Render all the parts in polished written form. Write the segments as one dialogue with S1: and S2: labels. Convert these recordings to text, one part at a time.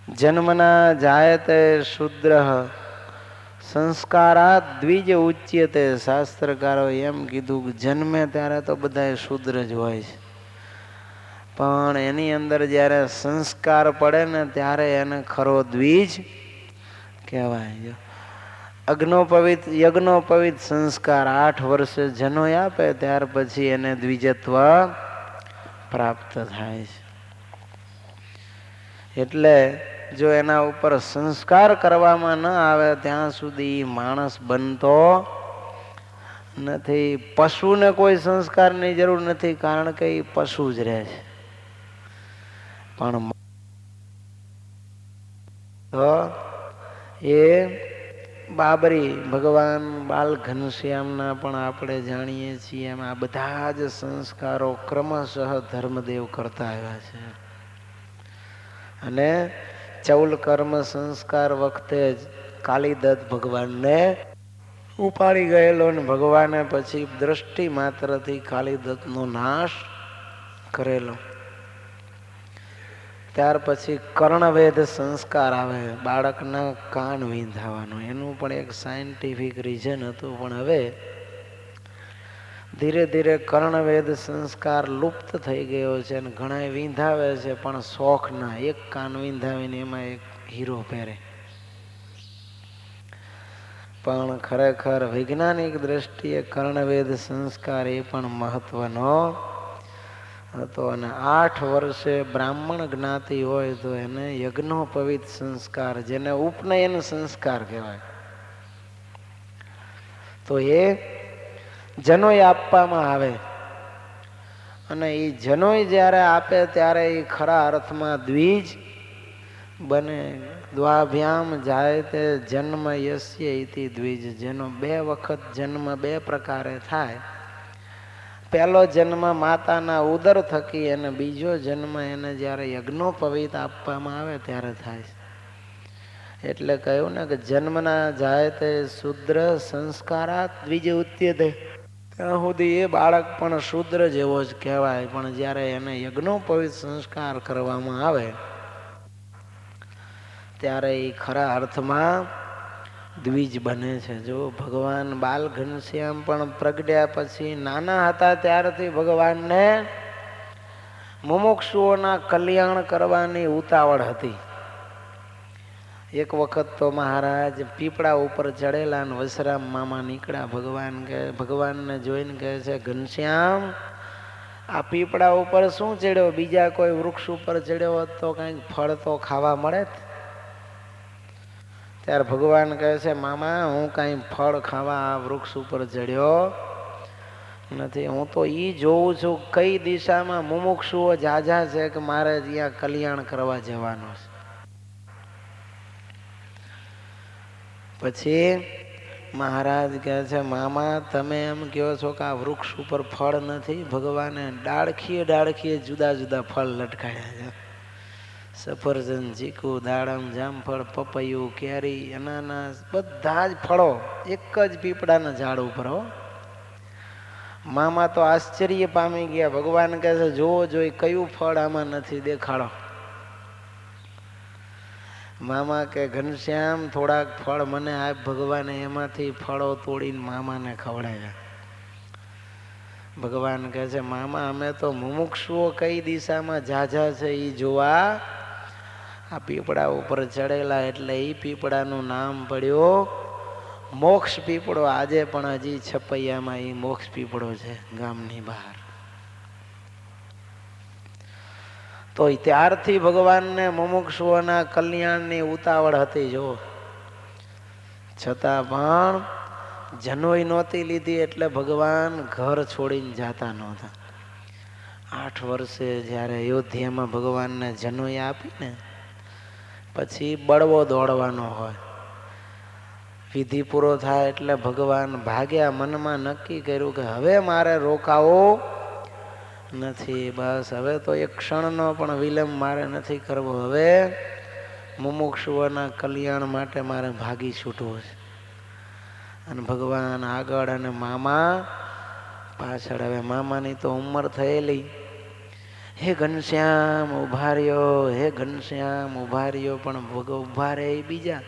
S1: જન્મના જાયતે શુદ્રઃ સંસ્કારાત દ્વિજ ઉચ્યતે. શાસ્ત્રકારો એમ કીધું કે જન્મે ત્યારે તો બધા શુદ્ર જ હોય છે, પણ એની અંદર જ્યારે સંસ્કાર પડે ને ત્યારે એને ખરો દ્વિજ કહેવાય. અગ્નોપવિત યજ્ઞોપવિત સંસ્કાર 8 વર્ષે જનોય આપે ત્યાર પછી એને દ્વિજત્વ પ્રાપ્ત થાય છે. એટલે જો એના ઉપર સંસ્કાર કરવામાં ન આવે ત્યાં સુધી માણસ બનતો નથી. પશુને કોઈ સંસ્કારની જરૂર નથી, કારણ કે એ પશુ જ રહે છે. પણ તો એ બાબરી ભગવાન બાલ ઘનશ્યામના પણ આપણે જાણીએ છીએ એમ આ બધા જ સંસ્કારો ક્રમશઃ ધર્મદેવ કરતા આવ્યા છે. અને ચૌલ કર્મ સંસ્કાર વખતે જ કાલિદત્ત ભગવાનને ઉપાડી ગયેલો ને ભગવાને પછી દ્રષ્ટિ માત્રથી કાલિદત્તનો નાશ કરેલો. ત્યાર પછી કર્ણવેદ સંસ્કાર આવે, બાળકના કાન વીંધાવાનો. એનું પણ એક સાયન્ટિફિક રીઝન હતું, પણ હવે ધીરે ધીરે કર્ણવેદ સંસ્કાર લુપ્ત થઈ ગયો છે અને ઘણા વીંધાવે છે, પણ શોખના. એક કાન વીંધાવીને એમાં એક હીરો પહેરે. પણ ખરેખર વૈજ્ઞાનિક દ્રષ્ટિએ કર્ણવેદ સંસ્કાર એ પણ મહત્વનો હતો. અને 8 વર્ષે બ્રાહ્મણ જ્ઞાતિ હોય તો એને યજ્ઞોપવિત સંસ્કાર, જેને ઉપનયન સંસ્કાર કહેવાય, તો એ જનોય આપવામાં આવે. અને એ જનોય જ્યારે આપે ત્યારે એ ખરા અર્થમાં દ્વિજ બને. દ્વાભ્યામ જાય તે જન્મ યસ્ય ઇતિ દ્વિજ. જેનો 2 વખત જન્મ 2 પ્રકારે થાય. પહેલો જન્મ માતાના ઉદર થકી અને બીજો જન્મ એને જ્યારે યજ્ઞોપવિત આપવામાં આવે ત્યારે થાય. એટલે કહ્યું ને કે જન્મના જાય તે શુદ્ર સંસ્કારાત દ્વિજ ઉચ્યતે. ત્યાં સુધી એ બાળક પણ શુદ્ર જેવો જ કહેવાય, પણ જ્યારે એને યજ્ઞોપવિત સંસ્કાર કરવામાં આવે ત્યારે એ ખરા અર્થમાં દ્વિજ બને છે. જો ભગવાન બાલ ઘનશ્યામ પણ પ્રગટ્યા પછી નાના હતા ત્યારથી ભગવાનને મુમુક્ષુઓના કલ્યાણ કરવાની ઉતાવળ હતી. એક વખત તો મહારાજ પીપળા ઉપર ચડેલા અને વસરામ મામા નીકળ્યા. ભગવાનને જોઈને કહે છે, ઘનશ્યામ આ પીપળા ઉપર શું ચડ્યો? બીજા કોઈ વૃક્ષ ઉપર ચડ્યો હોત તો કંઈક ફળ તો ખાવા મળે. ત્યારે ભગવાન કહે છે, મામા હું કાંઈ ફળ ખાવા આ વૃક્ષ ઉપર ચડ્યો નથી. હું તો ઈ જોઉં છું કઈ દિશામાં મુમુક્ષુઓ જાજા છે કે મારે ત્યાં કલ્યાણ કરવા જવાનું છે. પછી મહારાજ કહે છે, મામા તમે એમ કહો છો કે આ વૃક્ષ ઉપર ફળ નથી. ભગવાને ડાળખીએ જુદા જુદા ફળ લટકાયા છે. સફરજન, ચીકુ, દાડમ, જામફળ, પપૈયું, કેરી, અનાનસ, બધા જ ફળો એક જ પીપળાના ઝાડ ઉપર હો. મામા તો આશ્ચર્ય પામી ગયા. ભગવાન કહે છે, જોવો જોઈ કયું ફળ આમાં નથી, દેખાડો. મામા કે ઘનશ્યામ થોડાક ફળ મને આપ. ભગવાને એમાંથી ફળો તોડીને મામાને ખવડાવ્યા. ભગવાન કહે છે, મામા અમે તો મુમુક્ષુઓ કઈ દિશામાં ઝાઝા છે એ જોવા આ પીપળા ઉપર ચડેલા. એટલે એ પીપળાનું નામ પડ્યું મોક્ષ પીપળો. આજે પણ હજી છપૈયામાં એ મોક્ષ પીપળો છે ગામની બહાર. તો ત્યારથી ભગવાનને મુમુક્ષુઓના કલ્યાણની ઉતાવળ હતી. જો છતાં પણ જનોય નહોતી લીધી એટલે ભગવાન ઘર છોડીને જાતા નહોતા. 8 વર્ષે જ્યારે અયોધ્યામાં ભગવાનને જનોય આપીને પછી બળવો દોડવાનો હોય. વિધિ પૂરો થાય એટલે ભગવાન ભાગ્યા. મનમાં નક્કી કર્યું કે હવે મારે રોકાવો નથી. બસ હવે તો એક ક્ષણનો પણ વિલંબ મારે નથી કરવો. હવે મુમુક્ષુઓના કલ્યાણ માટે મારે ભાગી છૂટવું છે. અને ભગવાન આગળ અને મામા પાછળ. હવે મામાની તો ઉંમર થયેલી હે ઘનશ્યામ ઉભા રહ્યો, હે ઘનશ્યામ ઉભા રહ્યો, પણ ઉભા રહે બીજા.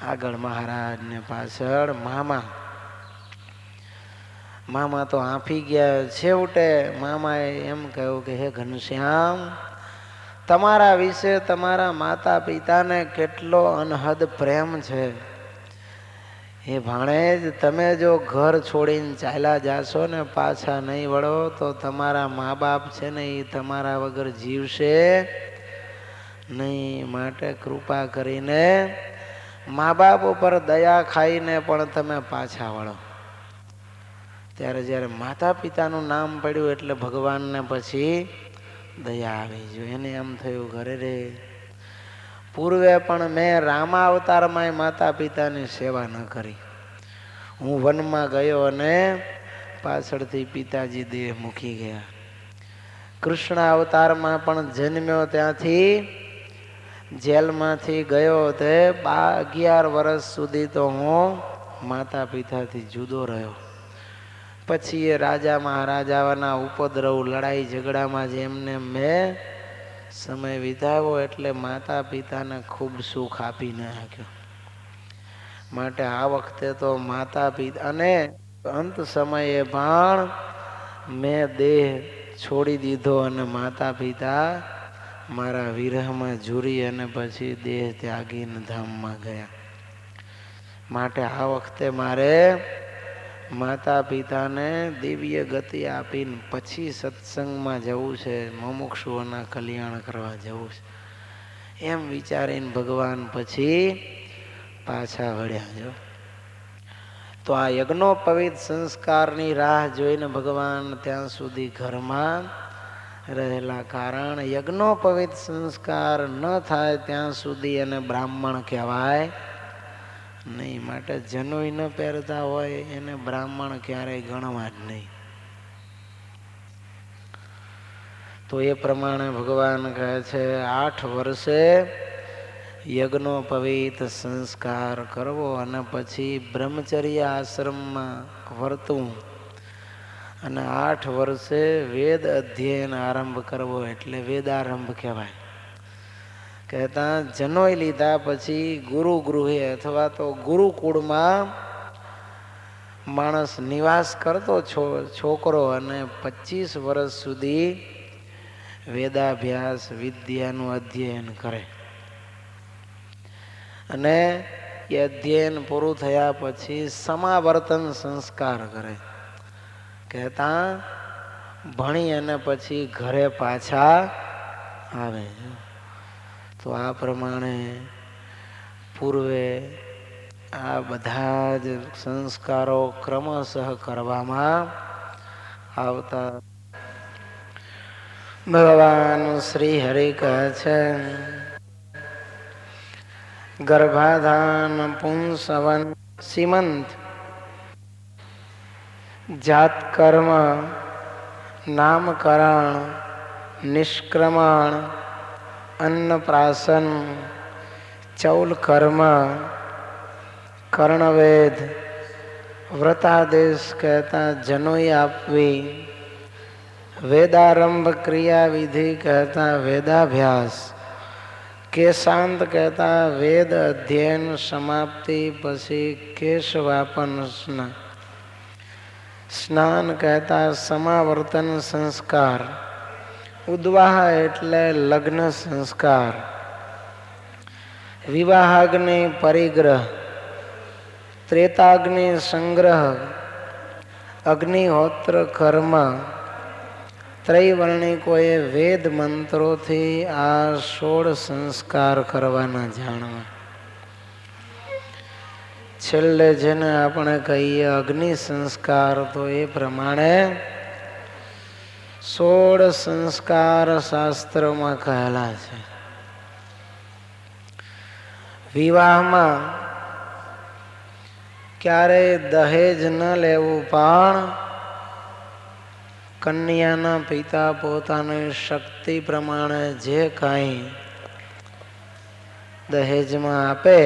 S1: આગળ મહારાજ ને પાછળ મામા. મામા તો આંફી ગયા. છેવટે મામાએ એમ કહ્યું કે હે ઘનશ્યામ, તમારા વિશે તમારા માતા પિતાને કેટલો અનહદ પ્રેમ છે. હે ભાણેજ, તમે જો ઘર છોડીને ચાલ્યા જાશો ને પાછા નહીં વળો તો તમારા મા બાપ છે ને એ તમારા વગર જીવશે નહીં. માટે કૃપા કરીને મા બાપ ઉપર દયા ખાઈને પણ તમે પાછા વળો. ત્યારે જ્યારે માતા પિતાનું નામ પડ્યું એટલે ભગવાનને પછી દયા આવી. જો એને એમ થયું ઘરે રે, પૂર્વે પણ મેં રામા અવતારમાં માતા પિતાની સેવા ન કરી. હું વનમાં ગયો અને પાછળથી પિતાજી દેહ મૂકી ગયા. કૃષ્ણ અવતારમાં પણ જન્મ્યો ત્યાંથી જેલમાંથી ગયો તે 11 વર્ષ સુધી તો હું માતા પિતાથી જુદો રહ્યો. પછી એ રાજા મહારાજાના ઉપદ્રવ, લડાઈ ઝઘડામાં જ એમને મેં સમય વિતાવ્યો એટલે માતા પિતાને ખૂબ સુખ આપી ન શક્યો. માટે આ વખતે તો માતા પિતા અને અંત સમયે પણ મેં દેહ છોડી દીધો અને માતા પિતા મારા વિરહમાં ઝૂરી અને પછી દેહ ત્યાગીને ધામમાં ગયા. માટે આ વખતે મારે માતા પિતાને દિવ્ય ગતિ આપીને પછી સત્સંગમાં જવું છે, મુમુક્ષુઓના કલ્યાણ કરવા જવું છે. એમ વિચારીને ભગવાન પછી પાછા વળ્યા. જો તો આ યજ્ઞોપવિત સંસ્કારની રાહ જોઈને ભગવાન ત્યાં સુધી ઘરમાં રહેલા. કારણ યજ્ઞોપવિત સંસ્કાર ન થાય ત્યાં સુધી એને બ્રાહ્મણ કહેવાય નહીં. માટે જનોઈ ન પહેરતા હોય એને બ્રાહ્મણ ક્યારેય ગણવા જ નહીં. તો એ પ્રમાણે ભગવાન કહે છે 8 વર્ષે યજ્ઞોપવિત સંસ્કાર કરવો અને પછી બ્રહ્મચર્ય આશ્રમમાં વર્તવું અને 8 વર્ષે વેદ અધ્યયન આરંભ કરવો એટલે વેદારંભ કહેવાય. કહેતા જનોઈ લીધા પછી ગુરુ ગૃહે અથવા તો ગુરુકુળમાં માણસ નિવાસ કરતો છોકરો અને 25 વર્ષ સુધી વેદાભ્યાસ વિદ્યાનું અધ્યયન કરે અને એ અધ્યયન પૂરું થયા પછી સમાવર્તન સંસ્કાર કરે. કહેતા ભણી અને પછી ઘરે પાછા આવે. તો આ પ્રમાણે પૂર્વે આ બધા જ સંસ્કારો ક્રમશઃ કરવામાં આવતા. ભગવાન શ્રી હરિ કહે છે ગર્ભાધાન પુંસવન સીમંત જાતકર્મ નામકરણ નિષ્ક્રમણ અન્નપ્રાશન ચૌલકર્મ કર્ણવેદ વ્રતાદેશ કહેતા જનોઈ આપવી, વેદારંભ ક્રિયાવિધિ કહેતા વેદાભ્યાસ, કેશાંત કહેતા વેદ અધ્યયન સમાપ્તિ પછી કેશવાપન સ્નાન કહેતા સમાવર્તન સંસ્કાર, ઉદ્વાહ એટલે લગ્ન સંસ્કાર, વિવાહાગ્નિ પરિગ્રહ, ત્રેતાગ્નિ સંગ્રહ, અગ્નિહોત્ર કર્મ. ત્રૈવર્ણિકોએ વેદ મંત્રોથી આ 16 સંસ્કાર કરવાના જાણવા. છેલ્લે જેને આપણે કહીએ અગ્નિ સંસ્કાર, તો એ પ્રમાણે 16 સંસ્કાર શાસ્ત્રોમાં કહેલા છે. વિવાહમાં ક્યારેય દહેજ ન લેવું, પણ કન્યાના પિતા પોતાની શક્તિ પ્રમાણે જે કાંઈ દહેજમાં આપે,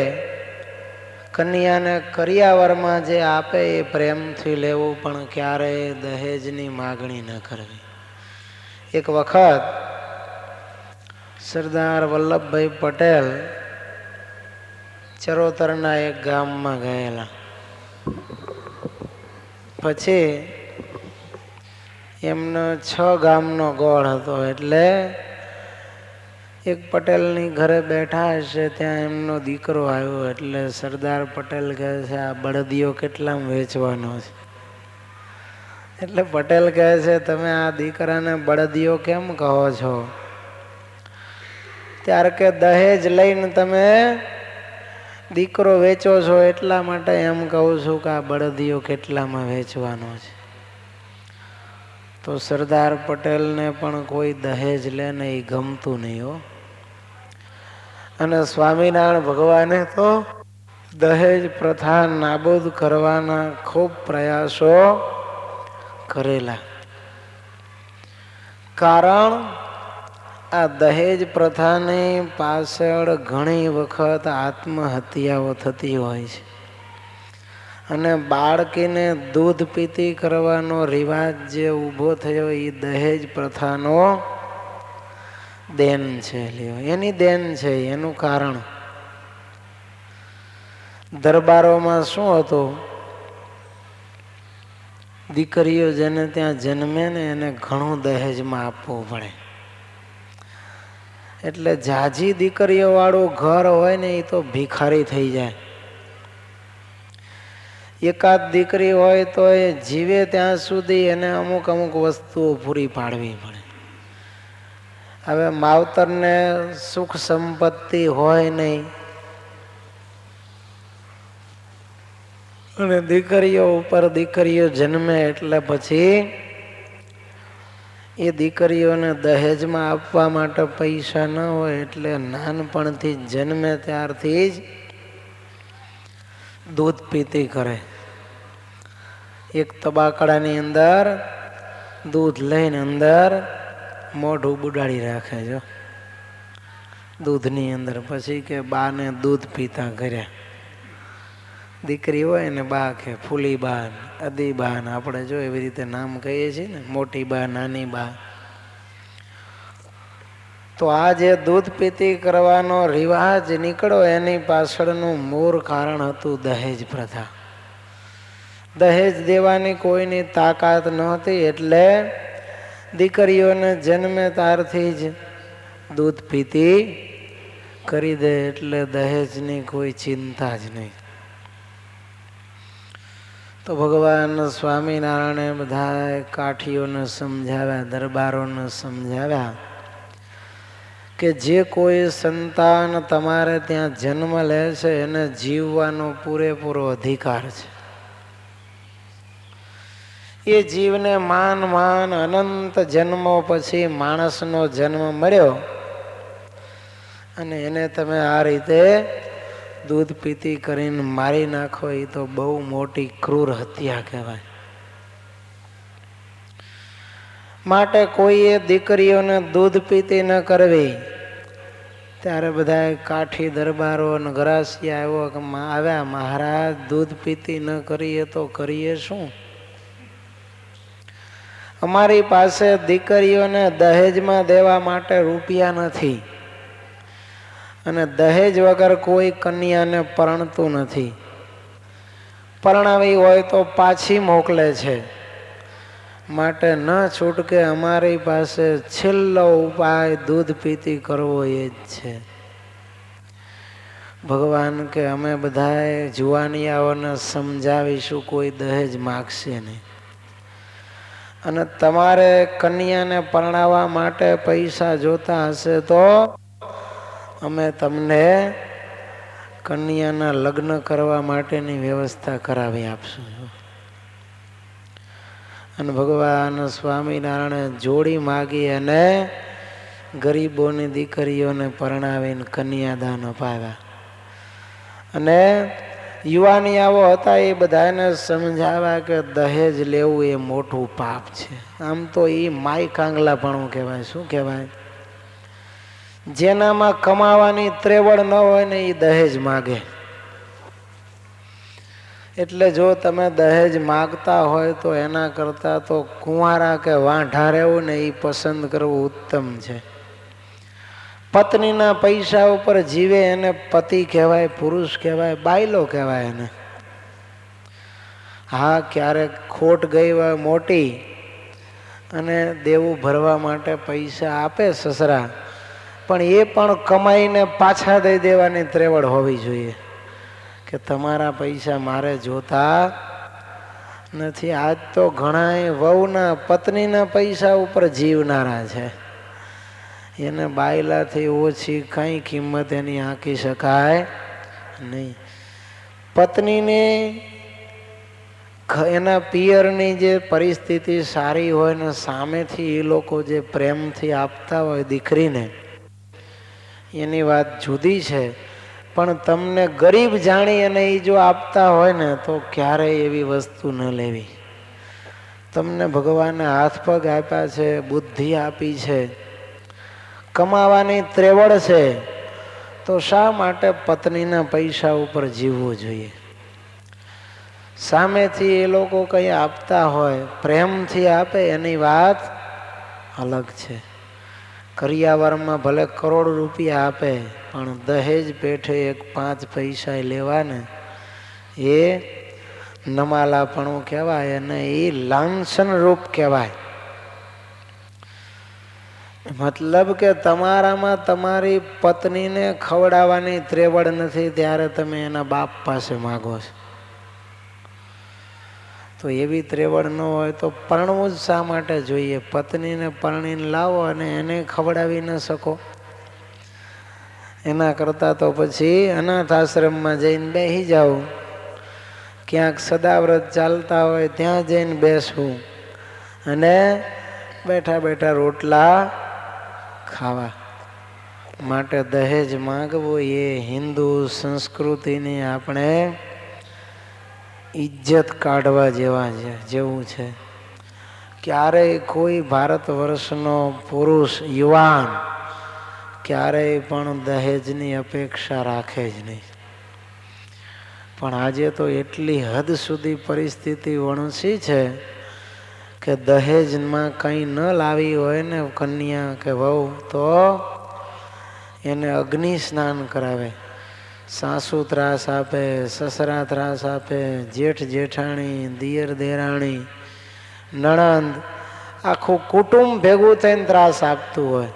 S1: કન્યાને કરિયાવરમાં જે આપે એ પ્રેમથી લેવું, પણ ક્યારેય દહેજની માગણી ન કરવી. એક વખત સરદાર વલ્લભભાઈ પટેલ ચરોતરના એક ગામમાં ગયેલા. પછી એમનો 6 ગામનો ગોળ હતો. એટલે એક પટેલની ઘરે બેઠા હશે, ત્યાં એમનો દીકરો આવ્યો. એટલે સરદાર પટેલ કહે છે, આ બળદિયો કેટલામાં વેચવાનો છે? એટલે પટેલ કહે છે, તમે આ દીકરાને બળદિયો કેમ કહો છો? ત્યારે કે દહેજ લઈને તમે દીકરો વેચો છો એટલા માટે એમ કહું છું કે આ બળદિયો કેટલામાં વેચવાનો છે. તો સરદાર પટેલને પણ કોઈ દહેજ લે ને એ ગમતું નહીં હો. અને સ્વામિનારાયણ ભગવાને તો દહેજ પ્રથા નાબૂદ કરવાના ખૂબ પ્રયાસો કરેલા. કારણ આ દહેજ પ્રથાની પાછળ ઘણી વખત આત્મહત્યાઓ થતી હોય છે. અને બાળકીને દૂધ પીતી કરવાનો રિવાજ જે ઊભો થયો એ દહેજ પ્રથાનો દેન છે. એની દેન છે, એનું કારણ. દરબારોમાં શું હતું, દીકરીઓ જેને ત્યાં જન્મે ને એને ઘણું દહેજમાં આપવું પડે. એટલે જાજી દીકરીઓ વાળું ઘર હોય ને એ તો ભિખારી થઈ જાય. એકાદ દીકરી હોય તો એ જીવે ત્યાં સુધી એને અમુક અમુક વસ્તુઓ પૂરી પાડવી પડે. હવે માવતરને સુખ સંપત્તિ હોય નહીં અને દીકરીઓ ઉપર દીકરીઓ જન્મે એટલે પછી એ દીકરીઓને દહેજમાં આપવા માટે પૈસા ન હોય એટલે નાનપણથી જન્મે ત્યારથી જ દૂધ પીતી કરે. એક તબાકડાની અંદર દૂધ લઈને અંદર મોઢું બુડાડી રાખે જો દૂધની અંદર. પછી કે બાને દૂધ પીતા કર્યા. દીકરી હોય ને બા કે ફૂલી બા, અદી બા, આપણે જો એવી રીતે નામ કહીએ છીએ ને, મોટી બા, નાની બા. તો આ જે દૂધ પીતી કરવાનો રિવાજ નીકળ્યો એની પાછળનું મૂળ કારણ હતું દહેજ પ્રથા. દહેજ દેવાની કોઈની તાકાત નહોતી એટલે દીકરીઓને જન્મે ત્યારથી જ દૂધ પીતી કરી દે. એટલે દહેજની કોઈ ચિંતા જ નહીં. તો ભગવાન સ્વામિનારાયણે બધા કાઠીઓને સમજાવ્યા, દરબારોને સમજાવ્યા કે જે કોઈ સંતાન તમારે ત્યાં જન્મ લે છે એને જીવવાનો પૂરેપૂરો અધિકાર છે. એ જીવને માન માન અનંત જન્મો પછી માણસનો જન્મ મળ્યો અને એને તમે આ રીતે દૂધ પીતી કરીને મારી નાખો, એ તો બહુ મોટી ક્રૂર હત્યા કહેવાય. માટે કોઈએ દીકરીઓને દૂધ પીતી ન કરવી. ત્યારે બધા કાઠી દરબારો અને ગરાસિયા આવ્યા, મહારાજ દૂધ પીતી ન કરીએ તો કરીએ શું? અમારી પાસે દીકરીઓને દહેજમાં દેવા માટે રૂપિયા નથી અને દહેજ વગર કોઈ કન્યાને પરણતું નથી. પરણાવી હોય તો પાછી મોકલે છે. માટે ન છૂટકે અમારી પાસે છેલ્લો ઉપાય દૂધ પીતી કરવો એ જ છે. ભગવાન કે અમે બધાએ જુવાનિયાઓને સમજાવીશું, કોઈ દહેજ માગશે નહીં. અને તમારે કન્યાને પરણાવવા માટે પૈસા જોતા હશે તો અમે તમને કન્યાના લગ્ન કરવા માટેની વ્યવસ્થા કરાવી આપશું. અને ભગવાન સ્વામિનારાયણે જોડી માગી અને ગરીબોની દીકરીઓને પરણાવીને કન્યાદાન અપાવ્યા. અને યુવાનિયાઓ હતા એ બધાને સમજાવ્યા કે દહેજ લેવું એ મોટું પાપ છે. આમ તો એ માય કાંગલાપણું કહેવાય. શું કહેવાય? જેનામાં કમાવાની ત્રેવડ ન હોય ને એ દહેજ માગે. એટલે જો તમે દહેજ માગતા હોય તો એના કરતાં તો કુંવારા કે વાંઢા રહેવું ને એ પસંદ કરવું ઉત્તમ છે. પત્નીના પૈસા ઉપર જીવે એને પતિ કહેવાય, પુરુષ કહેવાય, બાયલો કહેવાય એને. હા, ક્યારેક ખોટ ગઈ હોય મોટી અને દેવું ભરવા માટે પૈસા આપે સસરા, પણ એ પણ કમાઈને પાછા દઈ દેવાની ત્રેવડ હોવી જોઈએ કે તમારા પૈસા મારે જોતા નથી. આજ તો ઘણા વહુના પત્નીના પૈસા ઉપર જીવનારા છે. એને બાયલાથી ઓછી કઈ કિંમત એની આંકી શકાય નહીં. પત્નીને એના પિયરની જે પરિસ્થિતિ સારી હોય ને સામેથી એ લોકો જે પ્રેમથી આપતા હોય દીકરીને, એની વાત જુદી છે. પણ તમને ગરીબ જાણી અને એ જો આપતા હોય ને તો ક્યારેય એવી વસ્તુ ન લેવી. તમને ભગવાને હાથ પગ આપ્યા છે, બુદ્ધિ આપી છે, કમાવાની ત્રેવડ છે, તો શા માટે પત્નીના પૈસા ઉપર જીવવું જોઈએ? સામેથી એ લોકો કંઈ આપતા હોય, પ્રેમથી આપે એની વાત અલગ છે. કરિયાવરમાં ભલે કરોડ રૂપિયા આપે પણ દહેજ પેઠે 1-5 પૈસા લેવાને એ નમાલાપણું કહેવાય અને એ લાંછન રૂપ કહેવાય. મતલબ કે તમારામાં તમારી પત્નીને ખવડાવવાની ત્રેવડ નથી ત્યારે તમે એના બાપ પાસે માગો છો. તો એવી ત્રેવડ ન હોય તો પરણવું જ શા માટે જોઈએ? પત્નીને પરણીને લાવો અને એને ખવડાવી ન શકો? એના કરતાં તો પછી અનાથ આશ્રમમાં જઈને બેસી જાઓ, ક્યાંક સદાવ્રત ચાલતા હોય ત્યાં જઈને બેસવું અને બેઠા બેઠા રોટલા ખાવા. માટે દહેજ માગવું એ હિન્દુ સંસ્કૃતિની આપણે ઇજ્જત કાઢવા જેવું છે. ક્યારેય કોઈ ભારત વર્ષનો પુરુષ યુવાન ક્યારેય પણ દહેજની અપેક્ષા રાખે જ નહીં. પણ આજે તો એટલી હદ સુધી પરિસ્થિતિ વણસી છે કે દહેજમાં કંઈ ન લાવી હોય ને કન્યા કે વહુ તો એને અગ્નિ સ્નાન કરાવે. સાસુ ત્રાસ આપે, સસરા ત્રાસ આપે, જેઠ જેઠાણી, દિયર દેરાણી, નણંદ, આખું કુટુંબ ભેગું થઈને ત્રાસ આપતું હોય.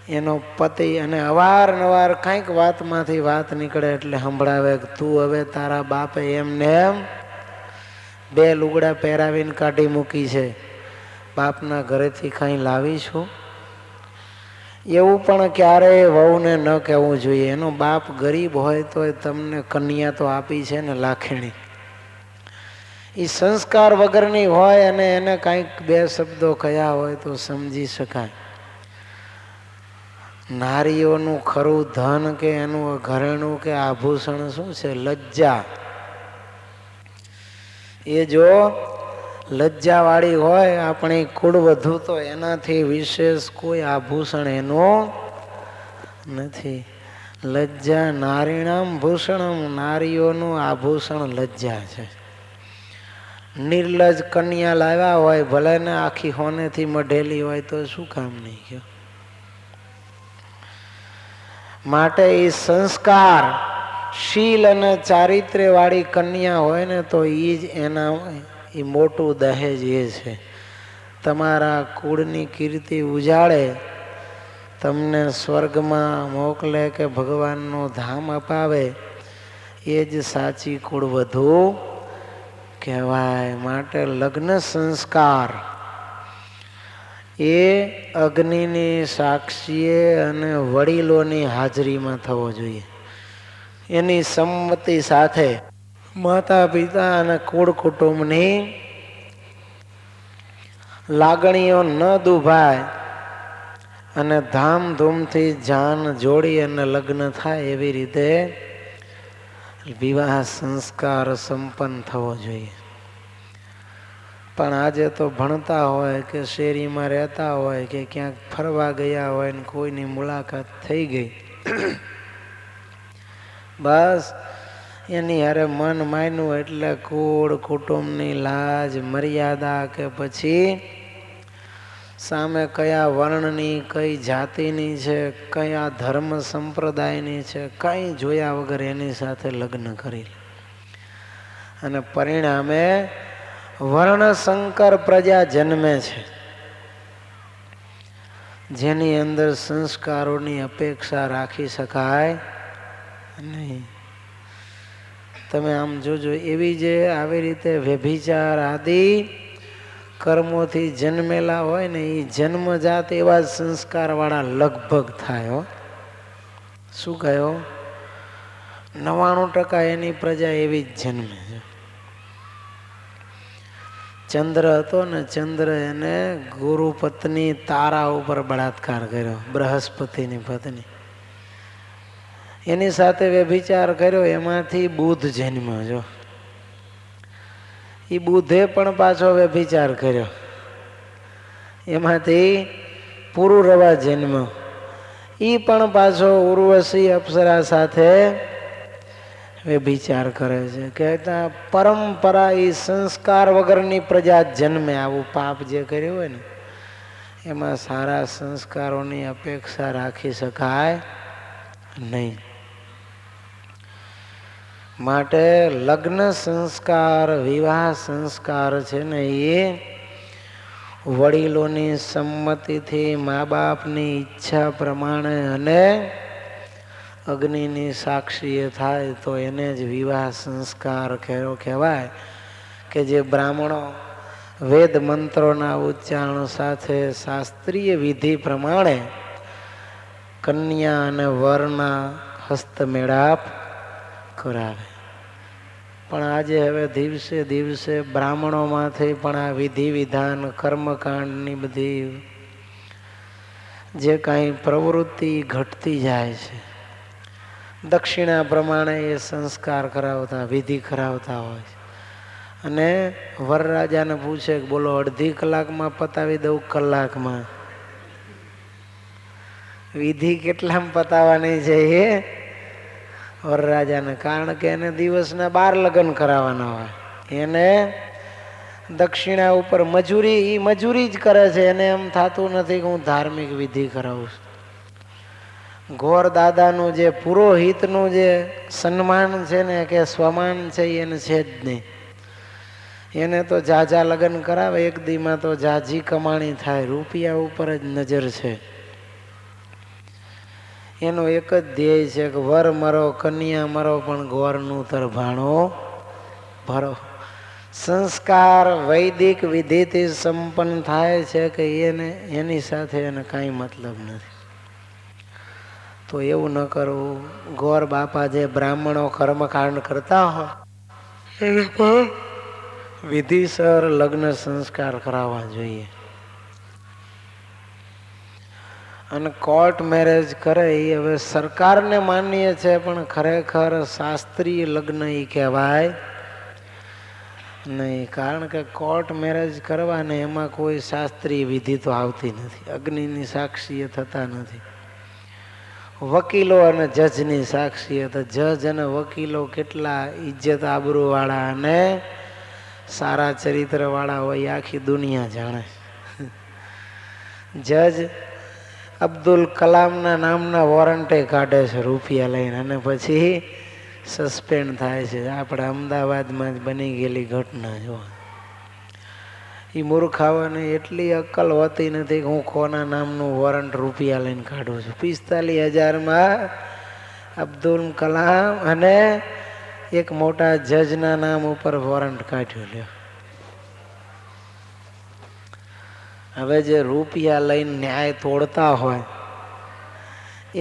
S1: એનો પતિ અને અવારનવાર કંઈક વાતમાંથી વાત નીકળે એટલે સંભળાવે કે તું હવે તારા બાપે એમને એમ 2 લુગડા પહેરાવીને કાઢી મૂકી છે, બાપના ઘરેથી કંઈ લાવીશું? એવું પણ ક્યારેય વહુને ન કહેવું જોઈએ. એનો બાપ ગરીબ હોય તો તમને કન્યા તો આપી છે ને લાખેણી. એ સંસ્કાર વગરની હોય અને એને કંઈક 2 શબ્દો કયા હોય તો સમજી શકાય. નારીઓનું ખરું ધન કે એનું ઘરેણું કે આભૂષણ શું છે? લજ્જા. એ જો લજ્જાવાળી હોય આપણી કુળવધુ તો એનાથી વિશેષ કોઈ આભૂષણ એનું નથી. લજ્જા નારીણામ ભૂષણમ, નારીઓનું આભૂષણ લજ્જા છે. નિર્લજ કન્યા લાવ્યા હોય ભલે ને આખી હોનેથી મઢેલી હોય તો શું કામ નહીં કયો? માટે એ સંસ્કાર શીલ અને ચારિત્ર્ય વાળી કન્યા હોય ને તો એ જ એના એ મોટું દહેજ એ છે. તમારા કુળની કીર્તિ ઉજાડે, તમને સ્વર્ગમાં મોકલે કે ભગવાનનું ધામ અપાવે એ જ સાચી કુળવધુ કહેવાય. માટે લગ્ન સંસ્કાર એ અગ્નિની સાક્ષીએ અને વડીલોની હાજરીમાં થવો જોઈએ. એની સંમતિ સાથે માતા પિતા અને કુળ કુટુંબની લાગણીઓ ન દુભાય અને ધામધૂમથી જાન જોડી અને લગ્ન થાય એવી રીતે વિવાહ સંસ્કાર સંપન્ન થવો જોઈએ. પણ આજે તો ભણતા હોય કે શેરીમાં રહેતા હોય કે ક્યાંક ફરવા ગયા હોય ને કોઈની મુલાકાત થઈ ગઈ, બસ એની હારે મન માન્યું એટલે કુળ કુટુંબની લાજ મર્યાદા કે પછી સામે કયા વર્ણની કઈ જાતિની છે કયા ધર્મ સંપ્રદાયની છે કંઈ જોયા વગર એની સાથે લગ્ન કરી અને પરિણામે વર્ણશંકર પ્રજા જન્મે છે જેની અંદર સંસ્કારોની અપેક્ષા રાખી શકાય નહીં. તમે આમ જોજો એવી જે આવી રીતે વ્યભિચાર આદિ કર્મોથી જન્મેલા હોય ને એ જન્મજાત એવા જ સંસ્કારવાળા લગભગ થાય હો. શું કહ્યું? 99% એની પ્રજા એવી જ જન્મે છે. ચંદ્ર હતો ને ચંદ્ર એને ગુરુ પત્ની તારા ઉપર બળાત્કાર કર્યો, બૃહસ્પતિની પત્ની એની સાથે વ્યભિચાર કર્યો, એમાંથી બુધ જન્મ્યો. જો એ બુધે પણ પાછો વ્યભિચાર કર્યો, એમાંથી પુરુરવા જન્મ્યો, એ પણ પાછો ઉર્વશી અપ્સરા સાથે વ્યભિચાર કરે છે. કહેતા પરંપરા એ સંસ્કાર વગરની પ્રજા જન્મે. આવું પાપ જે કર્યું હોય ને એમાં સારા સંસ્કારોની અપેક્ષા રાખી શકાય નહીં. માટે લગ્ન સંસ્કાર વિવાહ સંસ્કાર છે ને એ વડીલોની સંમતિથી મા બાપની ઈચ્છા પ્રમાણે અને અગ્નિની સાક્ષીએ થાય તો એને જ વિવાહ સંસ્કાર કહેવાય. કે જે બ્રાહ્મણો વેદ મંત્રોના ઉચ્ચારણ સાથે શાસ્ત્રીય વિધિ પ્રમાણે કન્યા અને વરના હસ્તમેળાપ કરાવે. પણ આજે હવે દિવસે દિવસે બ્રાહ્મણોમાંથી પણ આ વિધિ વિધાન કર્મકાંડની બધી જે કાંઈ પ્રવૃત્તિ ઘટતી જાય છે. દક્ષિણા પ્રમાણે એ સંસ્કાર કરાવતા વિધિ કરાવતા હોય છે. અને વરરાજાને પૂછે કે બોલો અડધી કલાકમાં પતાવી દઉં કલાકમાં? વિધિ કેટલામાં પતાવવાની છે એ વરરાજાને, કારણ કે એને દિવસના 12 લગ્ન કરાવવાના હોય. એને દક્ષિણા ઉપર મજૂરી જ કરે છે. એને એમ થતું નથી કે હું ધાર્મિક વિધિ કરાવું છું. ગોર દાદાનું જે પુરોહિતનું જે સન્માન છે ને કે સ્વમાન છે એને છે જ નહીં. એને તો જાજા લગ્ન કરાવે, એક દીમાં તો જાજી કમાણી થાય, રૂપિયા ઉપર જ નજર છે. એનો એક જ ધ્યેય છે કે વર મરો કન્યા મરો પણ ગોરનું તરભાણો ભરો. સંસ્કાર વૈદિક વિધિથી સંપન્ન થાય છે કે એની સાથે એને કાંઈ મતલબ નથી. તો એવું ન કરવું. ગોર બાપા જે બ્રાહ્મણો કર્મકાંડ કરતા હોય એને પણ વિધિસર લગ્ન સંસ્કાર કરાવવા જોઈએ. અને કોર્ટ મેરેજ કરે એ હવે સરકારને માન્ય છે, પણ ખરેખર શાસ્ત્રીય લગ્ન એ કહેવાય નહીં. કારણ કે કોર્ટ મેરેજ કરવાને એમાં કોઈ શાસ્ત્રીય વિધિ તો આવતી નથી, અગ્નિની સાક્ષીએ થતા નથી. વકીલો અને જજની સાક્ષીએ તો જજ અને વકીલો કેટલા ઇજ્જત આબરૂવાળા અને સારા ચરિત્રવાળા હોય આખી દુનિયા જાણે. જજ અબ્દુલ કલામના નામના વોરંટે કાઢે છે રૂપિયા લઈને, અને પછી સસ્પેન્ડ થાય છે. આપણે અમદાવાદમાં જ બની ગયેલી ઘટના જો. એ મૂર્ખાઓને એટલી અક્કલ હોતી નથી કે હું કોના નામનું વોરંટ રૂપિયા લઈને કાઢું છું. 45,000માં અબ્દુલ કલામ અને એક મોટા જજના નામ ઉપર વોરંટ કાઢ્યો. લ્યો, હવે જે રૂપિયા લઈને ન્યાય તોડતા હોય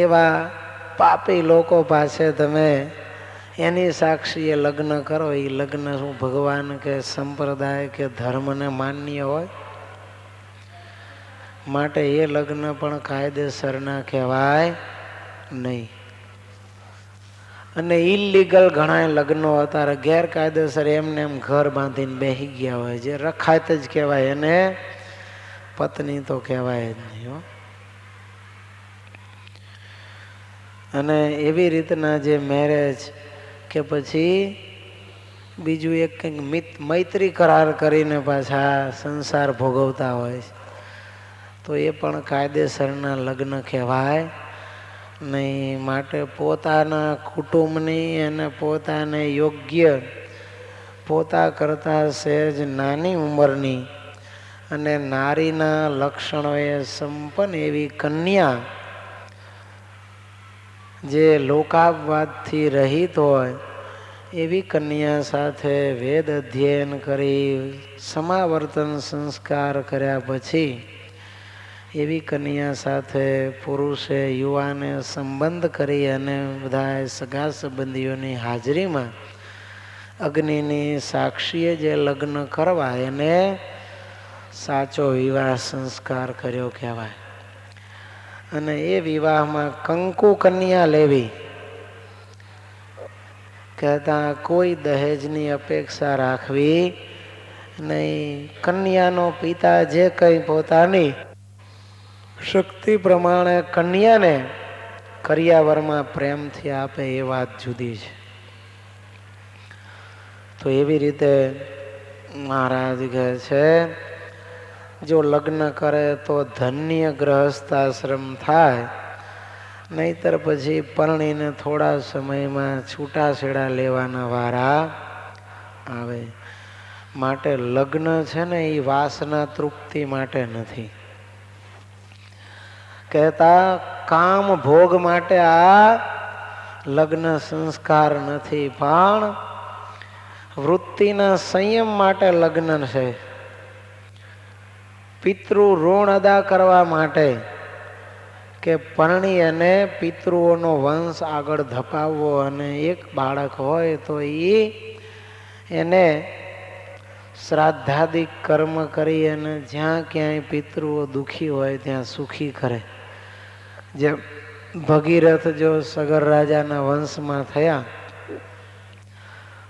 S1: એવા પાપી લોકો પાસે તમે એની સાક્ષીએ લગ્ન કરો. એ લગ્ન શું ભગવાન કે સંપ્રદાય કે ધર્મને માન્ય હોય? માટે એ લગ્ન પણ કાયદેસરના કહેવાય નહીં. અને ઇલીગલ ઘણા લગ્નો અત્યારે ગેરકાયદેસર એમને એમ ઘર બાંધીને બેસી ગયા હોય, જે રખાત જ કહેવાય, એને પત્ની તો કહેવાય જ નહીં. અને એવી રીતના જે મેરેજ કે પછી બીજું એક કંઈક મૈત્રી કરાર કરીને પાછા સંસાર ભોગવતા હોય છે, તો એ પણ કાયદેસરના લગ્ન કહેવાય નહીં. માટે પોતાના કુટુંબની અને પોતાને યોગ્ય, પોતા કરતાં સહેજ નાની ઉંમરની અને નારીના લક્ષણોએ સંપન્ન એવી કન્યા, જે લોકાપવાદથી રહિત હોય એવી કન્યા સાથે વેદ અધ્યયન કરી સમાવર્તન સંસ્કાર કર્યા પછી એવી કન્યા સાથે પુરુષે યુવાને સંબંધ કરી અને બધા સગા સંબંધીઓની હાજરીમાં અગ્નિની સાક્ષીએ જે લગ્ન કરવા એને સાચો વિવાહ સંસ્કાર કર્યો કહેવાય. અને એ વિવાહમાં કંકુ કન્યા લેવી, કહેતા કોઈ દહેજની અપેક્ષા રાખવી નહીં. કન્યાનો પિતા જે કંઈ પોતાની શક્તિ પ્રમાણે કન્યાને કરિયાવરમાં પ્રેમથી આપે એ વાત જુદી છે. તો એવી રીતે મહારાજ કહે છે, જો લગ્ન કરે તો ધન્ય ગ્રહસ્થાશ્રમ થાય, નહીતર પછી પરણીને થોડા સમયમાં છૂટાછેડા લેવાના વારા આવે. માટે લગ્ન છે ને એ વાસના તૃપ્તિ માટે નથી. કહેતા કામ ભોગ માટે આ લગ્ન સંસ્કાર નથી, પણ વૃત્તિના સંયમ માટે લગ્ન છે. પિતૃ ઋણ અદા કરવા માટે, કે પરણી અને પિતૃઓનો વંશ આગળ ધપાવવો, અને એક બાળક હોય તો એને શ્રાદ્ધાદિક કર્મ કરી અને જ્યાં ક્યાંય પિતૃઓ દુઃખી હોય ત્યાં સુખી કરે. જેમ ભગીરથ જો સગર રાજાના વંશમાં થયા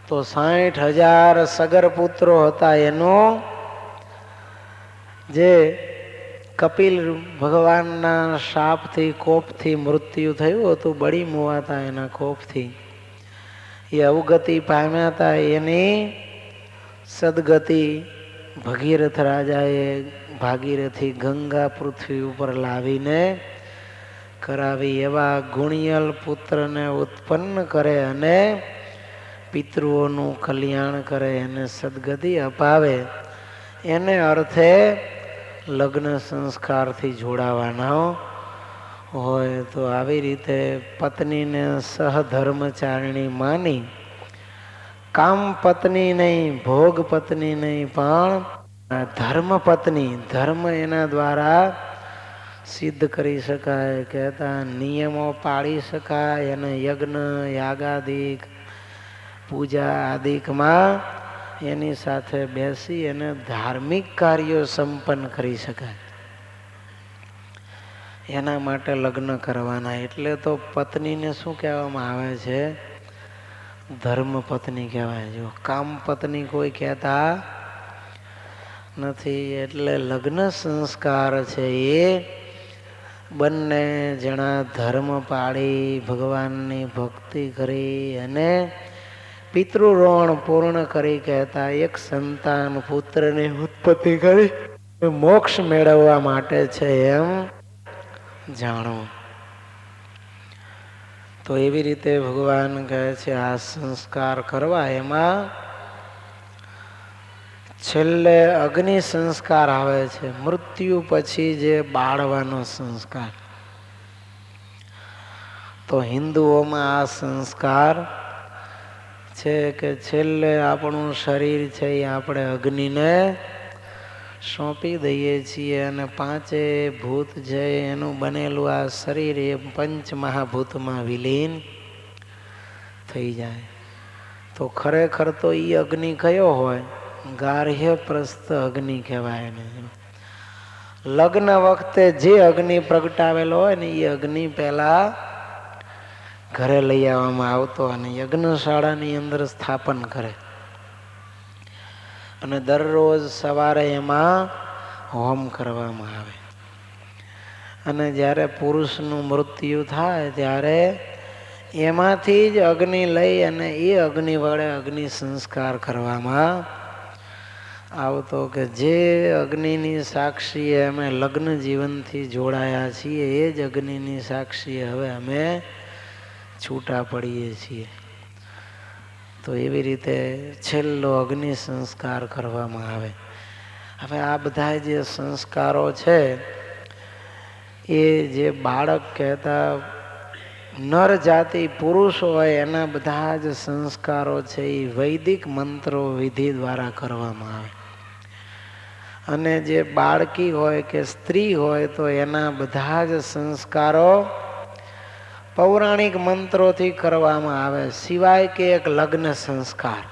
S1: તો 60,000 સગર પુત્રો હતા, એનું જે કપિલ ભગવાનના શાપથી કોપથી મૃત્યુ થયું હતું, બળી મુવાતા એના કોપથી એ અવગતિ પામ્યા હતા. એની સદગતિ ભગીરથ રાજાએ ભાગીરથી ગંગા પૃથ્વી ઉપર લાવીને કરાવી. એવા ગુણિયલ પુત્રને ઉત્પન્ન કરે અને પિતૃઓનું કલ્યાણ કરે, એને સદગતિ અપાવે, એને અર્થે લગ્ન સંસ્કારથી જોડાવાના હોય. તો આવી રીતે પત્નીને સહધર્મચારિણી માની, કામ પત્ની નહીં, ભોગ પત્ની નહીં, પણ ધર્મ પત્ની, ધર્મ એના દ્વારા સિદ્ધ કરી શકાય. કહેતા નિયમો પાળી શકાય અને યજ્ઞ યાગાદિક પૂજા આદિકમાં એની સાથે બેસી અને ધાર્મિક કાર્યો સંપન્ન કરી શકાય. એના માટે લગ્ન કરવાના. એટલે તો પત્નીને શું કહેવામાં આવે છે? ધર્મ પત્ની કહેવાય. જો કામ પત્ની કોઈ કહેતા નથી. એટલે લગ્ન સંસ્કાર છે એ બંને જણા ધર્મ પાળી ભગવાનની ભક્તિ કરી અને પિતૃઋણ પૂર્ણ કરી, કહેતા એક સંતાન પુત્રની ઉત્પત્તિ કરી મોક્ષ મેળવવા માટે છે એમ જાણો. તો એવી રીતે ભગવાન કહે છે આ સંસ્કાર કરવા. એમાં છેલ્લે અગ્નિ સંસ્કાર આવે છે, મૃત્યુ પછી જે બાળવાનો સંસ્કાર. તો હિન્દુઓમાં આ સંસ્કાર છે કે છેલ્લે આપણું શરીર છે એ આપણે અગ્નિને સોંપી દઈએ છીએ, અને 5 ભૂત છે એનું બનેલું આ શરીર એ 5 મહાભૂતમાં વિલીન થઈ જાય. તો ખરેખર તો એ અગ્નિ કયો હોય? ગાર્હ્ય પ્રસ્થ અગ્નિ કહેવાય ને. લગ્ન વખતે જે અગ્નિ પ્રગટાવેલો હોય ને એ અગ્નિ પહેલા ઘરે લઈ આવવામાં આવતો અને યજ્ઞશાળાની અંદર સ્થાપન કરે, અને દરરોજ સવારે એમાં હોમ કરવામાં આવે. અને જ્યારે પુરુષનું મૃત્યુ થાય ત્યારે એમાંથી જ અગ્નિ લઈ અને એ અગ્નિ વડે અગ્નિ સંસ્કાર કરવામાં આવતો કે જે અગ્નિની સાક્ષીએ અમે લગ્ન જીવનથી જોડાયા છીએ એ જ અગ્નિની સાક્ષીએ હવે અમે છૂટા પડીએ છીએ. તો એવી રીતે છેલ્લો અગ્નિ સંસ્કાર કરવામાં આવે. હવે આ બધા જે સંસ્કારો છે એ જે બાળક કહેતા નર જાતિ પુરુષ હોય એના બધા જ સંસ્કારો છે એ વૈદિક મંત્રો વિધિ દ્વારા કરવામાં આવે. અને જે બાળકી હોય કે સ્ત્રી હોય તો એના બધા જ સંસ્કારો પૌરાણિક મંત્રોથી કરવામાં આવે. સિવાય કે એક લગ્ન સંસ્કાર.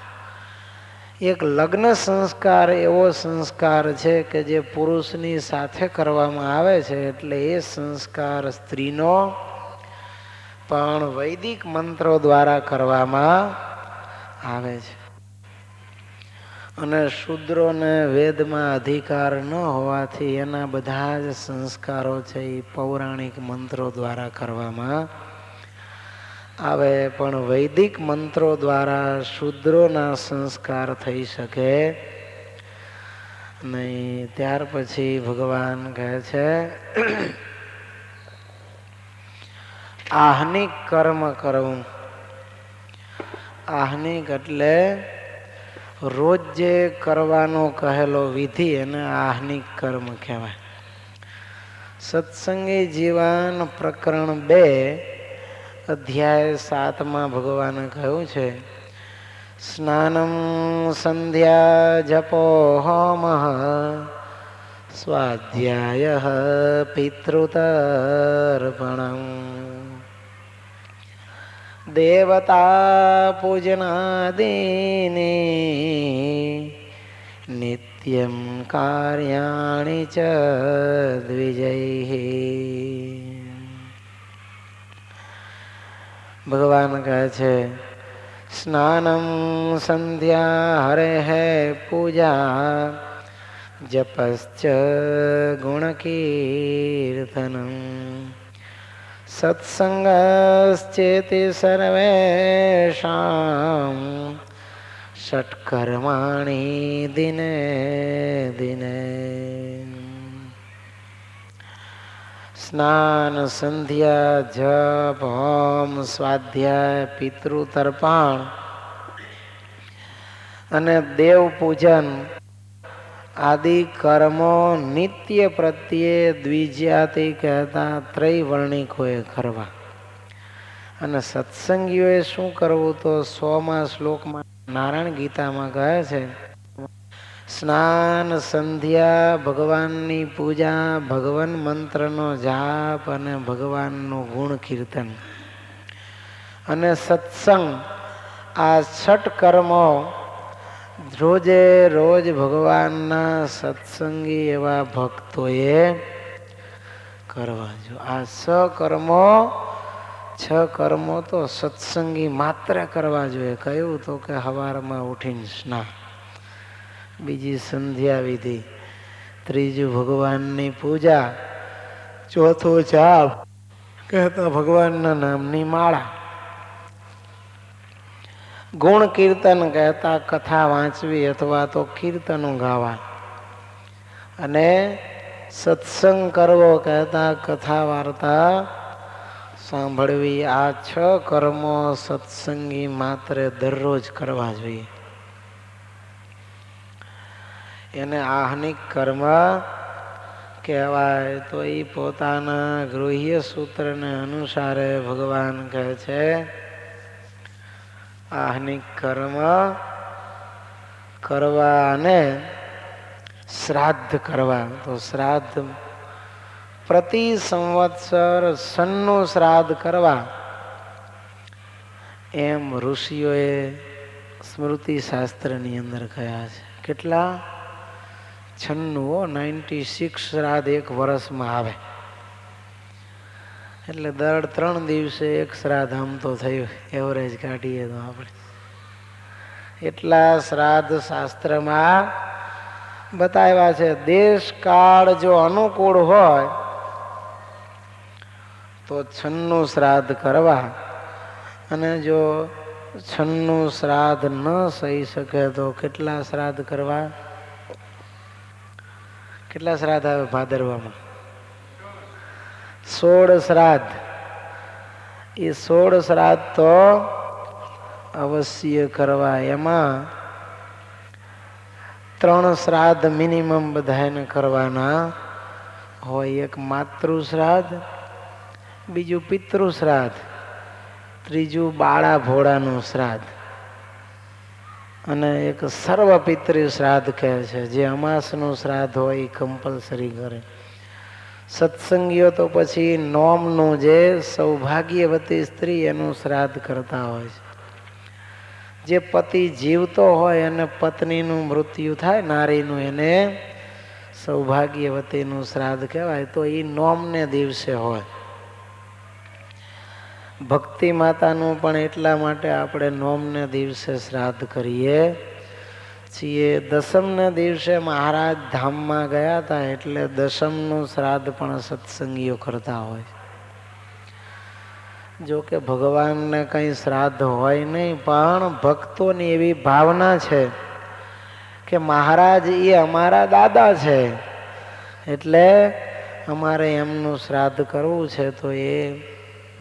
S1: એક લગ્ન સંસ્કાર એવો સંસ્કાર છે કે જે પુરુષની સાથે કરવામાં આવે છે, એટલે એ સંસ્કાર સ્ત્રીનો પણ વૈદિક મંત્રો દ્વારા કરવામાં આવે છે. અને શૂદ્રોને વેદમાં અધિકાર ન હોવાથી એના બધા જ સંસ્કારો છે એ પૌરાણિક મંત્રો દ્વારા કરવામાં આવે. પણ વૈદિક મંત્રો દ્વારા શૂદ્રોના સંસ્કાર થઈ શકે નહીં. ત્યાર પછી ભગવાન કહે છે આહનિક કર્મ કરવું. આહનિક એટલે રોજ જે કરવાનો કહેલો વિધિ એને આહનિક કર્મ કહેવાય. સત્સંગી જીવન પ્રકરણ 2 અધ્યાય 7 ભગવાને કહ્યું છે સ્નાનમ સંધ્યા જપો હોમ સ્વાધ્યાય પિતૃતર્પણમ દેવતા પૂજનાદીની નિત્યમ કાર્યાણિ ચ દ્વિજૈઃ. ભગવાન કહે છે સ્નાનમ સંધ્યા હરેઃ પૂજા જપશ્ચ ગુણકીર્તનમ સત્સંગશ્ચેતિ સર્વેષાં ષટ્કર્માણિ દિને દિને. સ્નાન સંધ્યા જપ હોમ સ્વાધ્યાય પિતૃતર્પણ અને દેવ પૂજન આદિ કર્મો નિત્ય પ્રત્યે દ્વિજાતિ કહેતા ત્રૈવર્ણિકોએ કરવા. અને સત્સંગીઓએ શું કરવું તો 100મા શ્લોકમાં નારાયણ ગીતામાં કહે છે સ્નાન સંધ્યા ભગવાનની પૂજા ભગવાન મંત્રનો જાપ અને ભગવાનનું ગુણ કીર્તન અને સત્સંગ આ 6 કર્મો રોજે રોજ ભગવાનના સત્સંગી એવા ભક્તોએ કરવા જો. આ 6 કર્મો તો સત્સંગી માત્ર કરવા જોઈએ. કહ્યું તો કે સવારમાં ઉઠીને સ્નાન, બીજી સંધ્યા વિધિ, ત્રીજું ભગવાનની પૂજા, ચોથું જાપ કહેતા ભગવાનના નામની માળા, ગુણ કીર્તન કહેતા કથા વાંચવી અથવા તો કીર્તનો ગાવા, અને સત્સંગ કરવો કહેતા કથા વાર્તા સાંભળવી. આ 6 કર્મો સત્સંગી માત્ર દરરોજ કરવા જોઈએ. એને આહનિક કર્મ કહેવાય. તો એ પોતાના ગૃહ્ય સૂત્રને અનુસારે ભગવાન કહે છે આહનિક કર્મ કરવા અને શ્રાદ્ધ કરવા. તો શ્રાદ્ધ પ્રતિ સંવત્સર સનનું શ્રાદ્ધ કરવા એમ ઋષિઓએ સ્મૃતિ શાસ્ત્રની અંદર કહ્યા છે. કેટલા? 96 શ્રાદ્ધ એક વર્ષમાં આવે. એટલે દર 3 દિવસે એક શ્રાદ્ધ આમ તો થયું, એવરેજ કાઢીએ તો આપણે. એટલા શ્રાદ્ધ શાસ્ત્રમાં બતાવ્યા છે. દેશ કાળ જો અનુકૂળ હોય તો 96 શ્રાદ્ધ કરવા અને જો છન્નું શ્રાદ્ધ ન સહી શકે તો કેટલા શ્રાદ્ધ કરવા? કેટલા શ્રાદ્ધ આવે ભાદરવામાં? 16 શ્રાદ્ધ. એ 16 શ્રાદ્ધ તો અવશ્ય કરવા. એમાં 3 શ્રાદ્ધ મિનિમમ બધાને કરવાના હોય. એક માતૃ શ્રાદ્ધ, બીજું પિતૃ શ્રાદ્ધ, ત્રીજું બાળા ભોળાનું શ્રાદ્ધ, અને એક સર્વ પિતૃ શ્રાદ્ધ કહે છે, જે અમાસનું શ્રાદ્ધ હોય એ કમ્પલસરી કરે. સત્સંગીઓ તો પછી નોમનું, જે સૌભાગ્યવતી સ્ત્રી એનું શ્રાદ્ધ કરતા હોય છે. જે પતિ જીવતો હોય અને પત્નીનું મૃત્યુ થાય નારીનું, એને સૌભાગ્યવતીનું શ્રાદ્ધ કહેવાય. તો એ નોમને દિવસે હોય. ભક્તિ માતાનું પણ એટલા માટે આપણે નોમને દિવસે શ્રાદ્ધ કરીએ છીએ. દસમને દિવસે મહારાજ ધામમાં ગયા હતા, એટલે દસમનું શ્રાદ્ધ પણ સત્સંગીઓ કરતા હોય. જો કે ભગવાનને કંઈ શ્રાદ્ધ હોય નહીં, પણ ભક્તોની એવી ભાવના છે કે મહારાજ એ અમારા દાદા છે, એટલે અમારે એમનું શ્રાદ્ધ કરવું છે. તો એ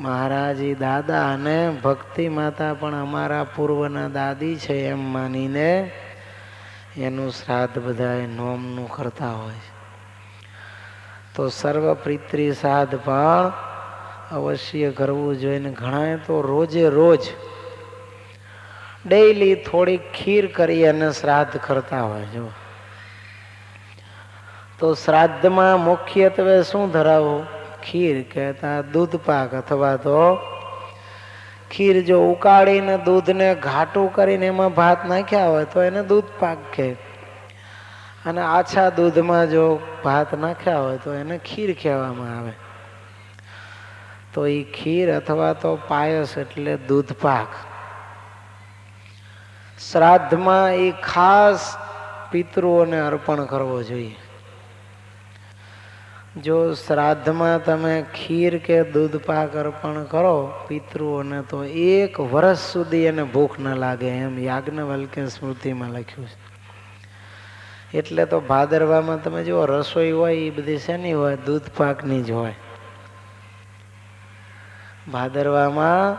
S1: મહારાજ દાદા અને ભક્તિ માતા પણ અમારા પૂર્વના દાદી છે એમ માનીને એનું શ્રાદ્ધ બધા નોમનું કરતા હોય. તો સર્વ પિતૃ શ્રાદ્ધ પણ અવશ્ય કરવું જોઈએ. ઘણા તો રોજે રોજ ડેઈલી થોડીક ખીર કરી અને શ્રાદ્ધ કરતા હોય. જો તો શ્રાદ્ધમાં મુખ્યત્વે શું ધરાવવું? ખીર, કહેતા દૂધ પાક, અથવા તો ખીર જો ઉકાળીને દૂધને ઘાટું કરીને એમાં ભાત નાખ્યા હોય તો એને દૂધ પાક કહે, અને આછા દૂધમાં જો ભાત નાખ્યા હોય તો એને ખીર કહેવામાં આવે. તો એ ખીર અથવા તો પાયસ એટલે દૂધ પાક. શ્રાદ્ધમાં એ ખાસ પિતૃઓને અર્પણ કરવો જોઈએ. જો શ્રાદ્ધમાં તમે ખીર કે દૂધ પાક અર્પણ કરો પિતૃઓને, તો 1 વર્ષ સુધી એને ભૂખ ન લાગે, એમ યાજ્ઞવલ્કે સ્મૃતિમાં લખ્યું છે. એટલે તો ભાદરવામાં તમે જો રસોઈ હોય એ બધી શેની હોય? દૂધ પાકની જ હોય. ભાદરવામાં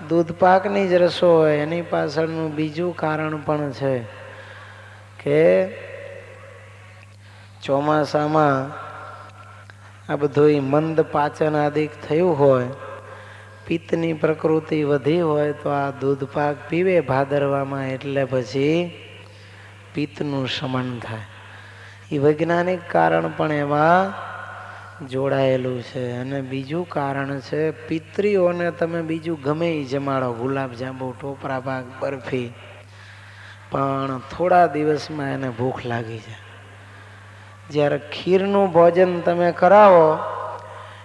S1: દૂધ પાકની જ રસોઈ હોય. એની પાછળનું બીજું કારણ પણ છે કે ચોમાસામાં આ બધું મંદ પાચન આદિક થયું હોય, પિત્તની પ્રકૃતિ વધી હોય, તો આ દૂધ પાક પીવે ભાદરવામાં, એટલે પછી પિત્તનું શમન થાય. એ વૈજ્ઞાનિક કારણ પણ એમાં જોડાયેલું છે. અને બીજું કારણ છે, પિતરીઓને તમે બીજું ગમે એ જમાડો, ગુલાબ જાંબુ, ટોપરા પાક, બરફી, પણ થોડા દિવસમાં એને ભૂખ લાગી જાય. જ્યારે ખીરનું ભોજન તમે કરાવો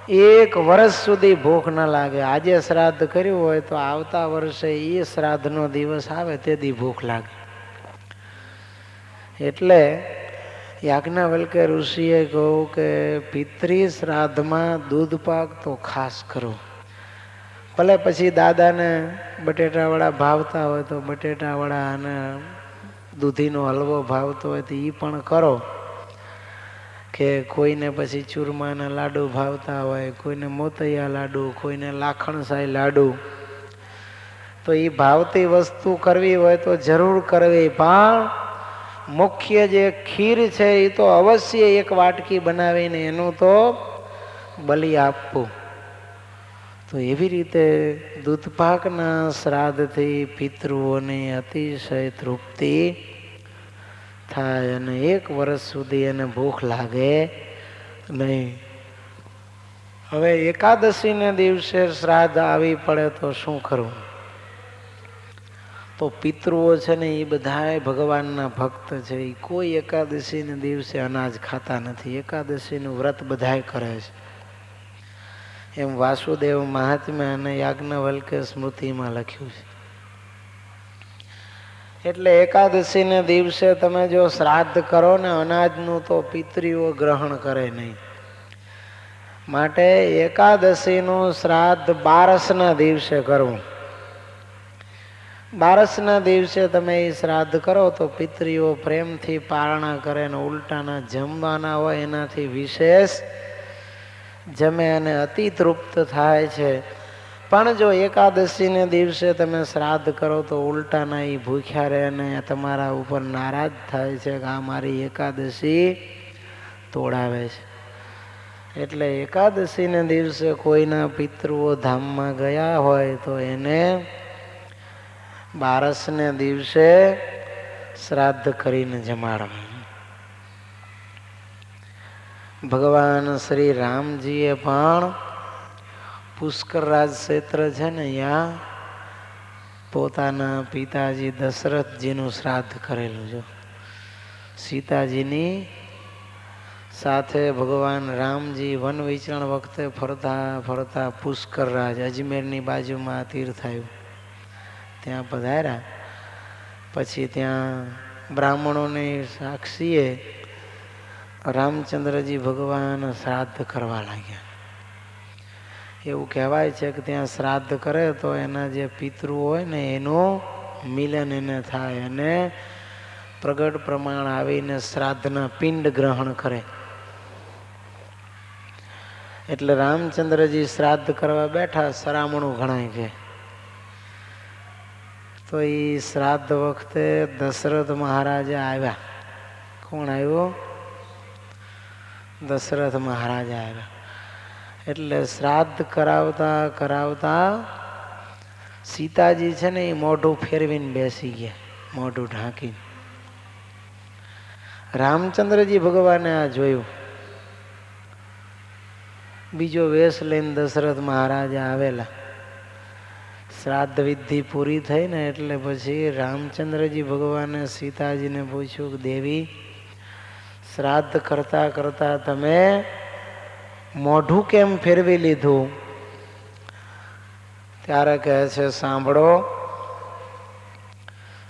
S1: 1 વર્ષ સુધી ભૂખ ન લાગે. આજે શ્રાદ્ધ કર્યું હોય તો આવતા વર્ષે એ શ્રાદ્ધનો દિવસ આવે તેથી ભૂખ લાગે. એટલે યાજ્ઞવલ્કે ઋષિએ કહ્યું કે પિતૃ શ્રાદ્ધમાં દૂધ પાક તો ખાસ કરો. ભલે પછી દાદાને બટેટાવડા ભાવતા હોય તો બટેટાવડા અને દૂધીનો હલવો ભાવતો હોય તો એ પણ કરો, કે કોઈને પછી ચૂરમાના લાડુ ભાવતા હોય, કોઈને મોતૈયા લાડુ, કોઈને લાખણસાઈ લાડુ. તો એ ભાવતી વસ્તુ કરવી હોય તો જરૂર કરવી, પણ મુખ્ય જે ખીર છે એ તો અવશ્ય 1 વાટકી બનાવીને એનું તો બલિ આપવું. તો એવી રીતે દૂધપાકના શ્રાદ્ધથી પિતૃઓની અતિશય તૃપ્તિ થાય અને 1 વર્ષ સુધી એને ભૂખ લાગે નહીં. હવે એકાદશીને દિવસે શ્રાદ્ધ આવી પડે તો શું કરવું? તો પિતૃઓ છે ને એ બધા ભગવાનના ભક્ત છે. એ કોઈ એકાદશીને દિવસે અનાજ ખાતા નથી. એકાદશીનું વ્રત બધાય કરે છે. એમ વાસુદેવ મહાત્મ્ય અને યાજ્ઞવલ્કે સ્મૃતિમાં લખ્યું છે. એટલે એકાદશીને દિવસે તમે જો શ્રાદ્ધ કરો ને અનાજનું, તો પિતરીઓ ગ્રહણ કરે નહીં. માટે એકાદશીનું શ્રાદ્ધ 12ના દિવસે કરવું. બારસના દિવસે તમે એ શ્રાદ્ધ કરો તો પિતરીઓ પ્રેમથી પારણા કરે ને ઉલટાના જમવાના હોય એનાથી વિશેષ જમે અને અતિ તૃપ્ત થાય છે. પણ જો એકાદશીને દિવસે તમે શ્રાદ્ધ કરો તો ઉલટાના એ ભૂખ્યા રહે અને તમારા ઉપર નારાજ થાય છે કે આ મારી એકાદશી તોડાવે છે. એટલે એકાદશીને દિવસે કોઈના પિતૃઓ ધામમાં ગયા હોય તો એને બારસને દિવસે શ્રાદ્ધ કરીને જમાડવાનું. ભગવાન શ્રી રામજીએ પણ પુષ્કર રાજ ક્ષેત્ર છે ને અહીંયા પોતાના પિતાજી દશરથજીનું શ્રાદ્ધ કરેલું છે. સીતાજીની સાથે ભગવાન રામજી વન વિચરણ વખતે ફરતા ફરતા પુષ્કર રાજ અજમેરની બાજુમાં તીર્થ આવ્યું ત્યાં પધાર્યા. પછી ત્યાં બ્રાહ્મણોની સાક્ષીએ રામચંદ્રજી ભગવાન શ્રાદ્ધ કરવા લાગ્યા. એવું કહેવાય છે કે ત્યાં શ્રાદ્ધ કરે તો એના જે પિતૃ હોય ને એનું મિલન એને થાય અને પ્રગટ પ્રમાણ આવીને શ્રાદ્ધના પિંડ ગ્રહણ કરે. એટલે રામચંદ્રજી શ્રાદ્ધ કરવા બેઠા, સરામણું ગણાય છે. તો એ શ્રાદ્ધ વખતે દશરથ મહારાજા આવ્યા. કોણ આવ્યું? દશરથ મહારાજા આવ્યા. એટલે શ્રાદ્ધ કરાવતા કરાવતા સીતાજી છે ને એ મોઢું ફેરવીને બેસી ગયા, મોઢું ઢાંકીને. રામચંદ્રજી ભગવાને આ જોયું. બીજો વેશ લઈને દશરથ મહારાજા આવેલા. શ્રાદ્ધ વિધિ પૂરી થઈ ને એટલે પછી રામચંદ્રજી ભગવાને સીતાજીને પૂછ્યું કે દેવી, શ્રાદ્ધ કરતા કરતા તમે મોઢું કેમ ફેરવી લીધું? ત્યારે કહે છે, સાંભળો,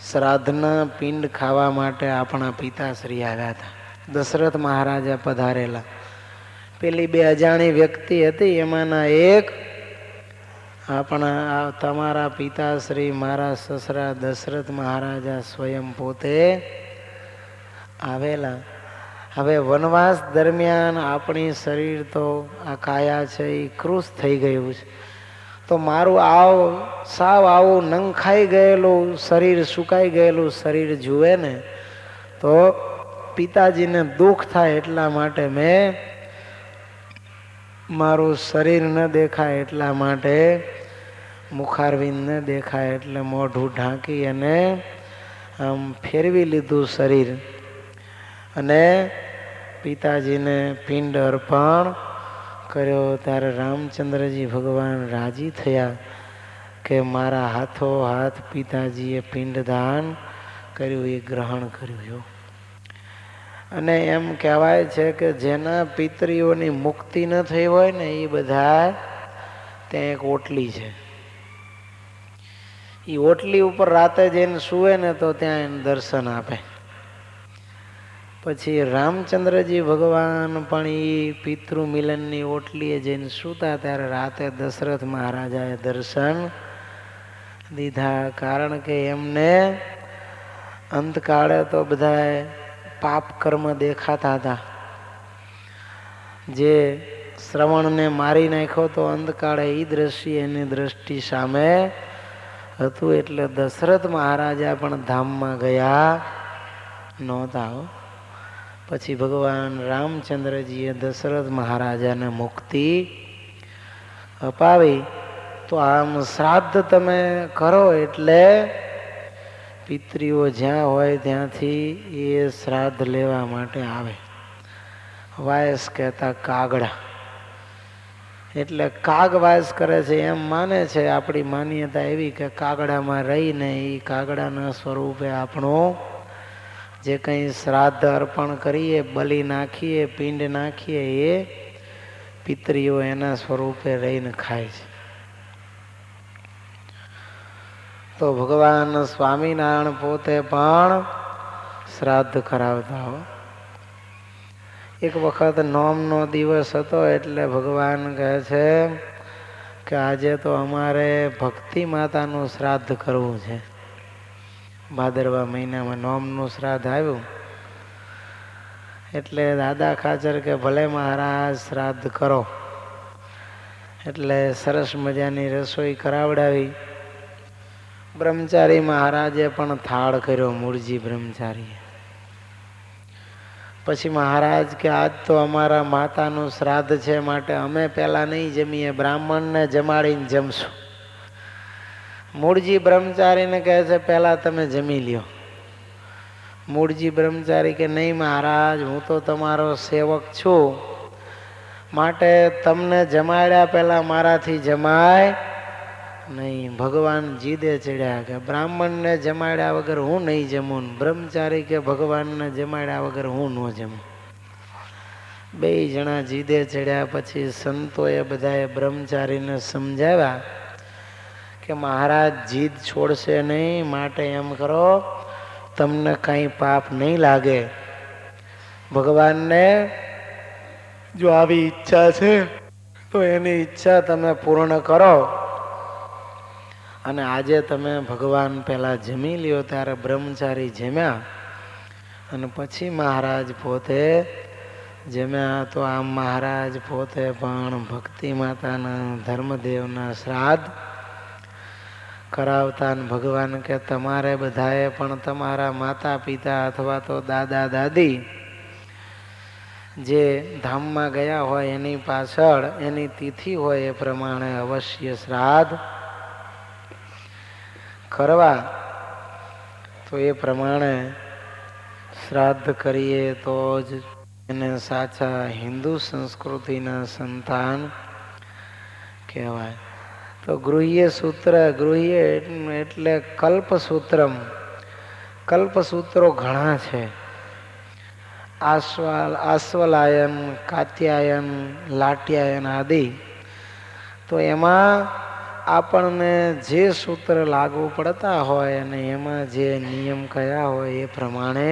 S1: શ્રાદ્ધના પિંડ ખાવા માટે આપણા પિતાશ્રી આવ્યા હતા. દશરથ મહારાજા પધારેલા. પેલી બે અજાણી વ્યક્તિ હતી એમાંના એક આપણા તમારા પિતાશ્રી મારા સસરા દશરથ મહારાજા સ્વયં પોતે આવેલા. હવે વનવાસ દરમિયાન આપણી શરીર તો આ કાયા છે એ કૃશ થઈ ગયું છે. તો મારું સાવ આવું નંખાઈ ગયેલું શરીર, સુકાઈ ગયેલું શરીર જુએ ને તો પિતાજીને દુઃખ થાય એટલા માટે મેં મારું શરીર ન દેખાય એટલા માટે મુખારવિંદ ન દેખાય એટલે મોઢું ઢાંકી અને આમ ફેરવી લીધું શરીર અને પિતાજીને પિંડ અર્પણ કર્યો. ત્યારે રામચંદ્રજી ભગવાન રાજી થયા કે મારા હાથો હાથ પિતાજીએ પિંડદાન કર્યું, એ ગ્રહણ કર્યું. અને એમ કહેવાય છે કે જેના પિતરીઓની મુક્તિ ન થઈ હોય ને એ બધા ત્યાં એક ઓટલી છે. એ ઓટલી ઉપર રાતે જઈને સૂવે ને તો ત્યાં એને દર્શન આપે. પછી રામચંદ્રજી ભગવાન પણ એ પિતૃ મિલનની ઓટલીએ જઈને સૂતા ત્યારે રાતે દશરથ મહારાજાએ દર્શન દીધા. કારણ કે એમને અંતકાળે તો બધા પાપ કર્મ દેખાતા હતા. જે શ્રવણને મારી નાખ્યો તો અંતકાળે એ દ્રશ્ય એની દ્રષ્ટિ સામે હતું. એટલે દશરથ મહારાજા પણ ધામમાં ગયા નહોતા. પછી ભગવાન રામચંદ્રજીએ દશરથ મહારાજાને મુક્તિ અપાવી. તો આમ શ્રાદ્ધ તમે કરો એટલે પિતરીઓ જ્યાં હોય ત્યાંથી એ શ્રાદ્ધ લેવા માટે આવે. વાયસ કહેતા કાગડા, એટલે કાગ વાયસ કરે છે એમ માને છે. આપણી માન્યતા એવી કે કાગડામાં રહીને એ કાગડાના સ્વરૂપે આપણું જે કંઈ શ્રાદ્ધ અર્પણ કરીએ, બલિ નાખીએ, પિંડ નાખીએ, એ પિતરીઓ એના સ્વરૂપે રહીને ખાય છે. તો ભગવાન સ્વામિનારાયણ પોતે પણ શ્રાદ્ધ કરાવતા હો. એક વખત નોમનો દિવસ હતો એટલે ભગવાન કહે છે કે આજે તો અમારે ભક્તિ માતાનું શ્રાદ્ધ કરવું છે. ભાદરવા મહિનામાં નોમનું શ્રાદ્ધ આવ્યું એટલે દાદા ખાચર કે ભલે મહારાજ શ્રાદ્ધ કરો. એટલે સરસ મજાની રસોઈ કરાવડાવી. બ્રહ્મચારી મહારાજે પણ થાળ કર્યો, મૂળજી બ્રહ્મચારીએ. પછી મહારાજ કે આજ તો અમારા માતાનું શ્રાદ્ધ છે, માટે અમે પહેલા નહીં જમીએ, બ્રાહ્મણને જમાડીને જમશું. મૂળજી બ્રહ્મચારીને કહે છે પહેલા તમે જમી લ્યો. મૂળજી બ્રહ્મચારી કે નહીં મહારાજ, હું તો તમારો સેવક છું, માટે તમને જમાડ્યા પહેલા મારાથી જમાય નહીં. ભગવાન જીદે ચડ્યા કે બ્રાહ્મણને જમાડ્યા વગર હું નહીં જમું. બ્રહ્મચારી કે ભગવાનને જમાડ્યા વગર હું ન જમું. બે જણા જીદે ચડ્યા. પછી સંતોએ બધાએ બ્રહ્મચારીને સમજાવ્યા કે મહારાજ જીદ છોડશે નહીં, માટે એમ કરો તમને કાંઈ પાપ નહીં લાગે. ભગવાનને જો આવી ઈચ્છા છે તો એની ઈચ્છા તમે પૂર્ણ કરો. અને આજે તમે ભગવાન પહેલા જમી લ્યો. ત્યારે બ્રહ્મચારી જમ્યા અને પછી મહારાજ પોતે જમ્યા. તો આમ મહારાજ પોતે પણ ભક્તિ માતાના ધર્મદેવના શ્રાદ્ધ કરાવતા. ભગવાન કે તમારે બધાએ પણ તમારા માતા પિતા અથવા તો દાદા દાદી જે ધામમાં ગયા હોય એની પાછળ એની તિથિ હોય એ પ્રમાણે અવશ્ય શ્રાદ્ધ કરવા. તો એ પ્રમાણે શ્રાદ્ધ કરીએ તો જ એને સાચા હિન્દુ સંસ્કૃતિના સંતાન કહેવાય. તો ગૃહ્ય સૂત્ર, ગૃહ્ય એટલે કલ્પસૂત્રમ. કલ્પસૂત્રો ઘણા છે. આશ્વલાયન, કાત્યાયન, લાટ્યાયન આદિ. તો એમાં આપણને જે સૂત્ર લાગુ પડતા હોય અને એમાં જે નિયમ કયા હોય એ પ્રમાણે